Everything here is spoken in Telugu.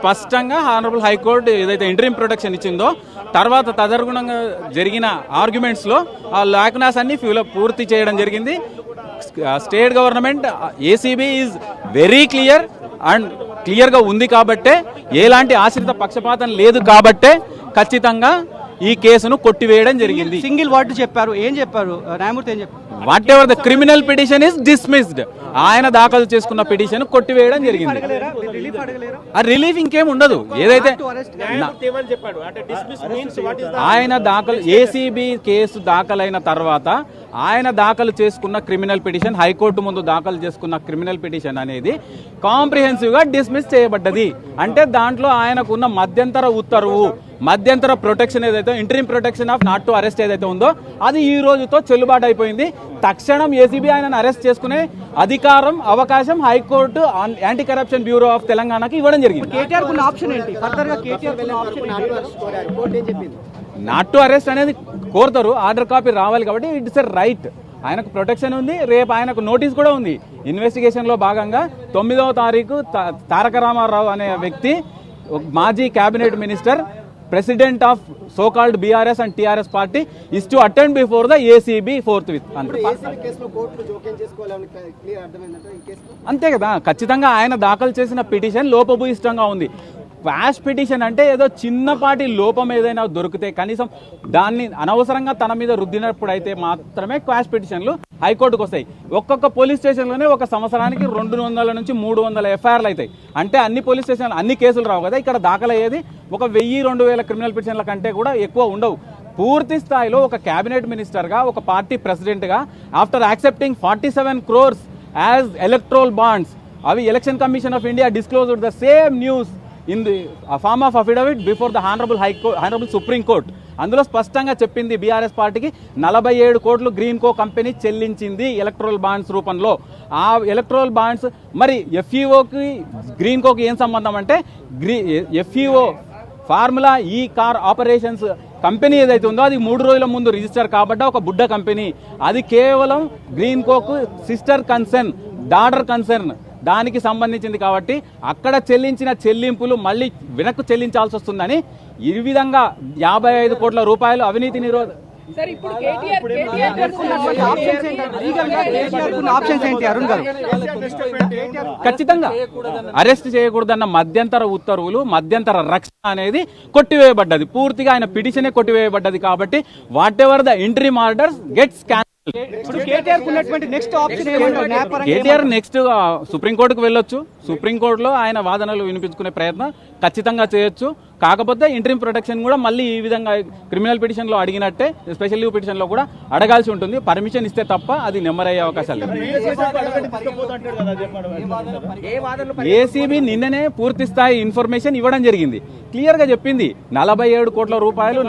స్పష్టంగా హానరబుల్ హైకోర్టు ఏదైతే ఇంటరిమ్ ప్రొటెక్షన్ ఇచ్చిందో తర్వాత తదనుగుణంగా జరిగిన ఆర్గ్యుమెంట్స్ లో ఆ లాక్నాస్ అన్ని పూర్తి చేయడం జరిగింది. State government ACB is very clear and clear గా ఉంది కాబట్టే, ఎలాంటి ఆశ్రిత పక్షపాతం లేదు కాబట్టే ఖచ్చితంగా ఈ కేసును కొట్టివేయడం జరిగింది. సింగిల్ వర్డ్ చెప్పారు. ఏం చెప్పారు న్యాయమూర్తి? ఏం చెప్పారు? What ever the criminal petition is dismissed. ఆయన దాఖలు చేసుకున్న పిటిషన్ కొట్టివేయడం జరిగింది. ఆ రిలీఫ్ ఇంకేం ఉండదు. ఏదైతే ఆయన దాఖలు ఏసీబీ కేసు దాఖలైన తర్వాత ఆయన దాఖలు చేసుకున్న క్రిమినల్ పిటిషన్, హైకోర్టు ముందు దాఖలు చేసుకున్న క్రిమినల్ పిటిషన్ అనేది కాంప్రిహెన్సివ్ గా డిస్మిస్ చేయబడ్డది. అంటే దాంట్లో ఆయనకున్న మధ్యంతర ఉత్తర్వు, మధ్యంతర ప్రొటెక్షన్ ఏదైతే interim protection of not to arrest ఏదైతే ఉందో అది ఈ రోజుతో చెల్లుబాటు అయిపోయింది. తక్షణం ఏసీబీ ఆయనను అరెస్ట్ చేసుకునే అధికారం, అవకాశం high court anti corruption bureau of తెలంగాణకి ఇవ్వడం జరిగింది. నాట్ టు అరెస్ట్ అనేది కోరుతారు, ఆర్డర్ కాపీ రావాలి కాబట్టి ఇట్స్ ఎ రైట్. ఆయనకు ప్రొటెక్షన్ ఉంది. రేపు ఆయనకు నోటీస్ కూడా ఉంది. ఇన్వెస్టిగేషన్ లో భాగంగా 9వ తారీఖు తారక రామారావు అనే వ్యక్తి, మాజీ cabinet minister, president of so called BRS and TRS party is to attend before the ACB forthwith. అంతే కదా, ఖచ్చితంగా ఆయన దాఖలు చేసిన పిటిషన్ లోపభూయిష్టంగా ఉంది. క్వాష్ పిటిషన్ అంటే ఏదో చిన్నపాటి లోపం ఏదైనా దొరికితే కనీసం దాన్ని అనవసరంగా తన మీద రుద్దినప్పుడు అయితే మాత్రమే క్వాష్ పిటిషన్లు హైకోర్టుకు వస్తాయి. ఒక్కొక్క పోలీస్ స్టేషన్లోనే ఒక సంవత్సరానికి 200 నుంచి 300 ఎఫ్ఐఆర్లు అవుతాయి. అంటే అన్ని పోలీస్ స్టేషన్లు అన్ని కేసులు రావు కదా. ఇక్కడ దాఖలయ్యేది ఒక 1000-2000 క్రిమినల్ పిటిషన్ల కంటే కూడా ఎక్కువ ఉండవు. పూర్తి స్థాయిలో ఒక కేబినెట్ మినిస్టర్గా, ఒక పార్టీ ప్రెసిడెంట్గా, after accepting 47 crores as electoral bonds, అవి election commission of India disclosed the same news in the form of affidavit before the honourable Supreme Court. అందులో స్పష్టంగా చెప్పింది బీఆర్ఎస్ పార్టీకి 47 కోట్లు గ్రీన్ కో కంపెనీ చెల్లించింది ఎలక్ట్రల్ బాండ్స్ రూపంలో. ఆ ఎలక్ట్రల్ బాండ్స్ మరి ఎఫ్ఈఓకి గ్రీన్ కోకి ఏం సంబంధం అంటే, ఎఫ్ఈఓ ఫార్ములా ఈ కార్ ఆపరేషన్స్ కంపెనీ ఏదైతే ఉందో అది 3 రోజుల ముందు రిజిస్టర్ కాబట్ట ఒక బుడ్డ కంపెనీ. అది కేవలం green Coke sister concern, daughter concern, దానికి సంబంధించింది కాబట్టి అక్కడ చెల్లించిన చెల్లింపులు మళ్ళీ వెనక్కు చెల్లించాల్సి వస్తుందని ఈ విధంగా 55 కోట్ల రూపాయలు అవినీతి నిరోధ ఖచ్చితంగా అరెస్ట్ చేయకూడదన్న మధ్యంతర ఉత్తర్వులు, మధ్యంతర రక్షణ అనేది కొట్టివేయబడ్డది. పూర్తిగా ఆయన పిటిషనే కొట్టివేయబడ్డది. కాబట్టి what ever the interim orders gets KTR next సుప్రీంకోర్టుకు వెళ్ళొచ్చు. సుప్రీంకోర్టులో ఆయన వాదనలు వినిపించుకునే ప్రయత్నం ఖచ్చితంగా చేయొచ్చు. కాకపోతే ఇంటరిమ్ ప్రొటెక్షన్ కూడా మళ్ళీ ఈ విధంగా క్రిమినల్ పిటిషన్ లో అడిగినట్టే స్పెషల్ లీవ్ పిటిషన్ లో కూడా అడగాల్సి ఉంటుంది. పర్మిషన్ ఇస్తే తప్ప అది నెమ్మరయ్యే అవకాశాలు లేవు. ఏసీబీ నిన్ననే పూర్తి స్థాయి ఇన్ఫర్మేషన్ ఇవ్వడం జరిగింది. క్లియర్ గా చెప్పింది 47 కోట్ల రూపాయలు